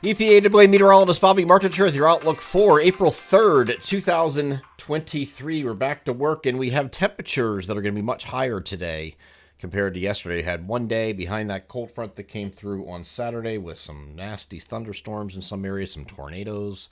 EPAWA meteorologist Bobby Martin with your outlook for April 3rd, 2023. We're back to work, and we have temperatures that are going to be much higher today compared to yesterday. We had one day behind that cold front that came through on Saturday with some nasty thunderstorms in some areas, some tornadoes.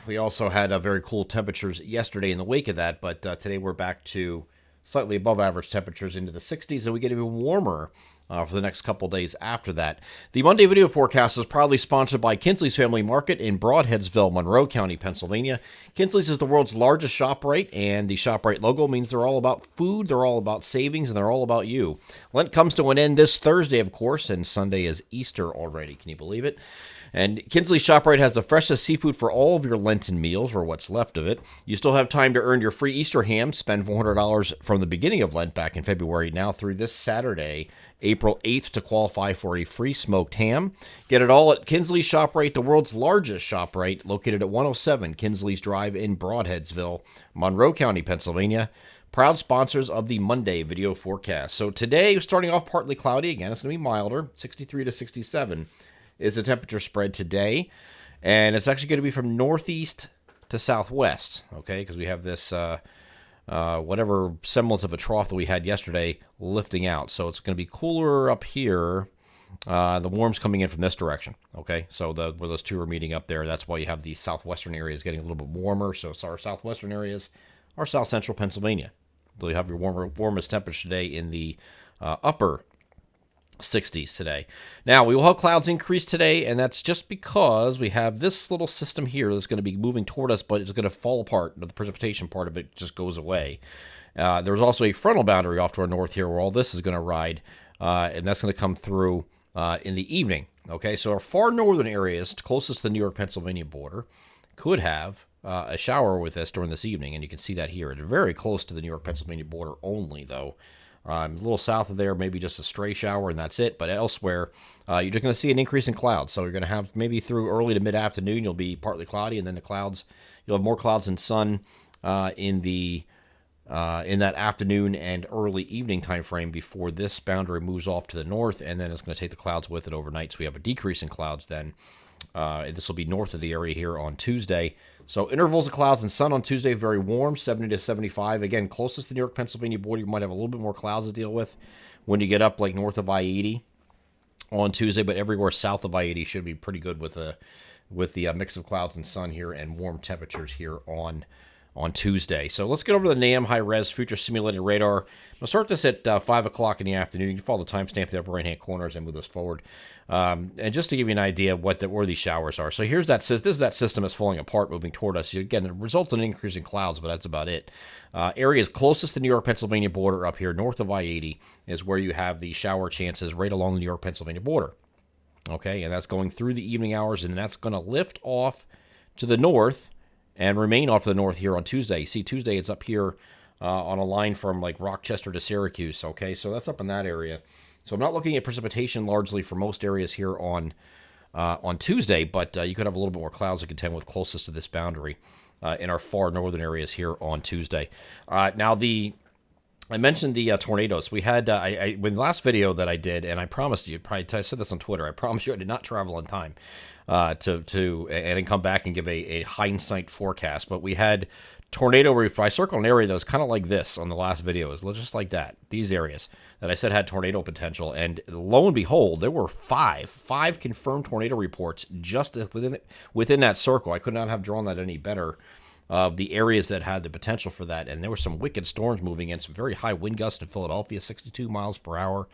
We also had very cool temperatures yesterday in the wake of that, but today we're back to slightly above average temperatures into the 60s, and we get even warmer for the next couple days after that. The Monday video forecast is proudly sponsored by Kinsley's Family Market in Broadheadsville, Monroe County, Pennsylvania. Kinsley's is the world's largest ShopRite, and the ShopRite logo means they're all about food, they're all about savings, and they're all about you. Lent comes to an end this Thursday, of course, and Sunday is Easter already. Can you believe it? And Kinsley's ShopRite has the freshest seafood for all of your Lenten meals, or what's left of it. You still have time to earn your free Easter ham. Spend $400 from the beginning of Lent back in February now through this Saturday, April 8th, to qualify for a free smoked ham. Get it all at Kinsley's ShopRite, the world's largest ShopRite, located at 107 Kinsley's Drive in Broadheadsville, Monroe County, Pennsylvania. Proud sponsors of the Monday video forecast. So today, starting off partly cloudy. Again, it's going to be milder, 63 to 67. Is the temperature spread today, and it's actually going to be from northeast to southwest, okay, because we have this whatever semblance of a trough that we had yesterday lifting out, so it's going to be cooler up here. The warm's coming in from this direction, okay, so where those two are meeting up there, that's why you have the southwestern areas getting a little bit warmer. So our southwestern areas are south central Pennsylvania. So you have your warmest temperature today in the upper 60s today. Now, we will have clouds increase today, and that's just because we have this little system here that's going to be moving toward us, but it's going to fall apart. The precipitation part of it just goes away. There's also a frontal boundary off to our north here where all this is going to ride, and that's going to come through in the evening. Okay, so our far northern areas, closest to the New York-Pennsylvania border, could have a shower with this during this evening, and you can see that here. It's very close to the New York-Pennsylvania border only, though. A little south of there, maybe just a stray shower, and that's it. But elsewhere, you're just going to see an increase in clouds. So you're going to have maybe through early to mid-afternoon, you'll be partly cloudy, and then you'll have more clouds and sun in that afternoon and early evening time frame before this boundary moves off to the north, and then it's going to take the clouds with it overnight. So we have a decrease in clouds then. This will be north of the area here on Tuesday. So intervals of clouds and sun on Tuesday, very warm, 70 to 75. Again, closest to the New York-Pennsylvania border, you might have a little bit more clouds to deal with when you get up like north of I-80 on Tuesday, but everywhere south of I-80 should be pretty good with the mix of clouds and sun here and warm temperatures here on Tuesday. So let's get over to the NAM high-res future simulated radar. I'm going to start this at 5 o'clock in the afternoon. You can follow the timestamp in the upper right-hand corner as I move this forward. And just to give you an idea of where these showers are. So here's this is that system that's falling apart, moving toward us. Again, it results in an increase in clouds, but that's about it. Areas closest to the New York-Pennsylvania border up here north of I-80 is where you have the shower chances right along the New York-Pennsylvania border. Okay, and that's going through the evening hours, and that's going to lift off to the north and remain off to the north here on Tuesday. You see, Tuesday it's up here on a line from like Rochester to Syracuse, okay? So that's up in that area. So I'm not looking at precipitation largely for most areas here on Tuesday, but you could have a little bit more clouds to contend with closest to this boundary in our far northern areas here on Tuesday. Now, I mentioned the tornadoes. We had, in the last video that I did, and I promised you, I said this on Twitter, I promised you I did not travel on time and come back and give a hindsight forecast. But we had tornado, if I circle an area that was kind of like this on the last video, is just like that, these areas that I said had tornado potential. And lo and behold, there were five confirmed tornado reports just within that circle. I could not have drawn that any better. The areas that had the potential for that, and there were some wicked storms moving in, some very high wind gusts in Philadelphia, 62 miles per hour,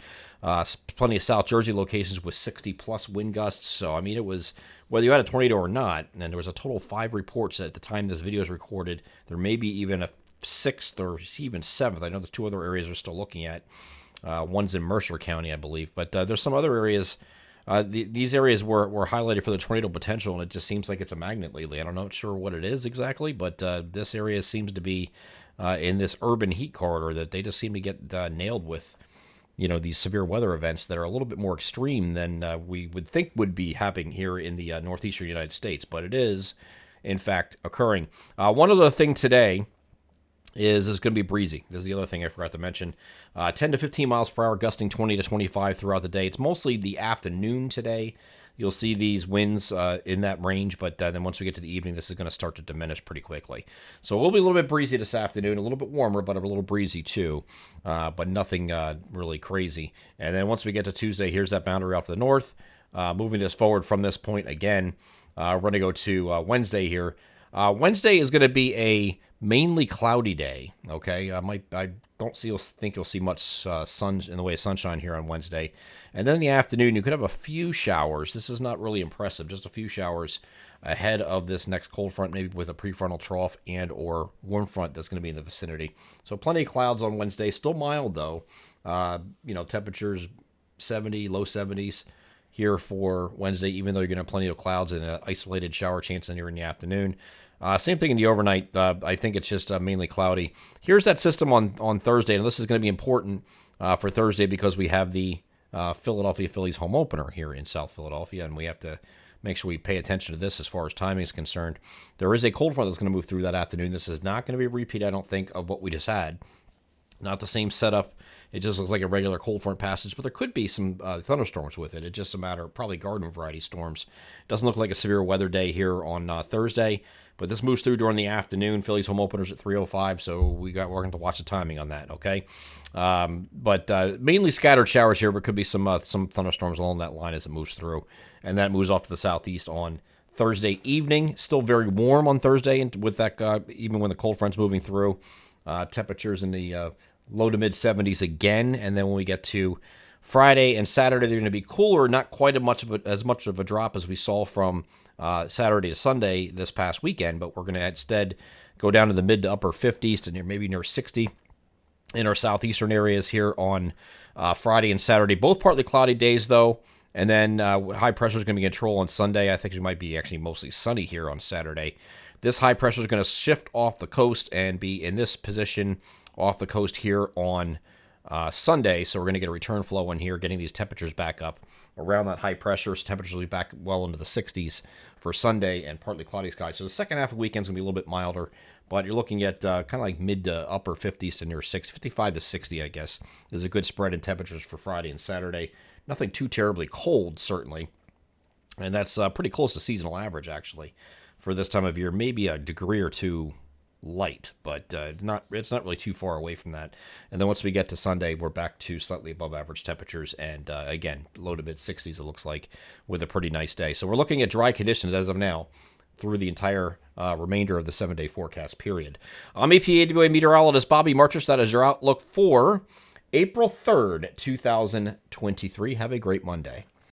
plenty of South Jersey locations with 60-plus wind gusts. So, I mean, it was, whether you had a tornado or not, and there was a total of 5 reports at the time this video is recorded. There may be even a 6th or even 7th. I know the 2 other areas we're still looking at. One's in Mercer County, I believe, but there's some other areas. These areas were highlighted for the tornado potential, and it just seems like it's a magnet lately. I'm not sure what it is exactly, but this area seems to be in this urban heat corridor that they just seem to get nailed with, these severe weather events that are a little bit more extreme than we would think would be happening here in the northeastern United States. But it is, in fact, occurring. One other thing today is going to be breezy. This is the other thing I forgot to mention. 10 to 15 miles per hour, gusting 20 to 25 throughout the day. It's mostly the afternoon today. You'll see these winds in that range, but then once we get to the evening, this is going to start to diminish pretty quickly. So it will be a little bit breezy this afternoon, a little bit warmer, but a little breezy too, but nothing really crazy. And then once we get to Tuesday, here's that boundary off to the north. Moving this forward from this point again, we're going to go to Wednesday here. Wednesday is going to be a mainly cloudy day. Okay, I don't think you'll see much sun in the way of sunshine here on Wednesday. And then in the afternoon, you could have a few showers. This is not really impressive, just a few showers ahead of this next cold front, maybe with a prefrontal trough and or warm front that's going to be in the vicinity. So plenty of clouds on Wednesday. Still mild though. Temperatures 70, low 70s here for Wednesday, even though you're going to have plenty of clouds and an isolated shower chance in here in the afternoon. Same thing in the overnight. I think it's just mainly cloudy. Here's that system on Thursday, and this is going to be important for Thursday because we have the Philadelphia Phillies home opener here in South Philadelphia, and we have to make sure we pay attention to this as far as timing is concerned. There is a cold front that's going to move through that afternoon. This is not going to be a repeat, I don't think, of what we just had. Not the same setup. It just looks like a regular cold front passage, but there could be some thunderstorms with it. It's just a matter of probably garden variety storms. Doesn't look like a severe weather day here on Thursday, but this moves through during the afternoon. Phillies home openers at 3:05, so we're going to watch the timing on that. Okay, but mainly scattered showers here, but could be some thunderstorms along that line as it moves through, and that moves off to the southeast on Thursday evening. Still very warm on Thursday, and with that, even when the cold front's moving through, temperatures in the low to mid 70s again, and then when we get to Friday and Saturday, they're going to be cooler. Not quite as much of a drop as we saw from Saturday to Sunday this past weekend, but we're going to instead go down to the mid to upper 50s to maybe near 60 in our southeastern areas here on Friday and Saturday. Both partly cloudy days though, and then high pressure is going to be in control on Sunday. I think it might be actually mostly sunny here on Saturday. This high pressure is going to shift off the coast and be in this position off the coast here on Sunday, so we're going to get a return flow in here, getting these temperatures back up around that high pressure. So temperatures will be back well into the 60s for Sunday and partly cloudy skies. So the second half of the weekend is going to be a little bit milder, but you're looking at kind of like mid to upper 50s to near 60, 55 to 60, I guess, is a good spread in temperatures for Friday and Saturday. Nothing too terribly cold, certainly, and that's pretty close to seasonal average, actually, for this time of year. Maybe a degree or two light, but it's not really too far away from that. And then once we get to Sunday, we're back to slightly above average temperatures, and again, low to mid 60s it looks like, with a pretty nice day. So we're looking at dry conditions as of now through the entire remainder of the 7-day forecast period. I'm EPAWA meteorologist Bobby Marchus. That is your outlook for April 3rd, 2023. Have a great Monday.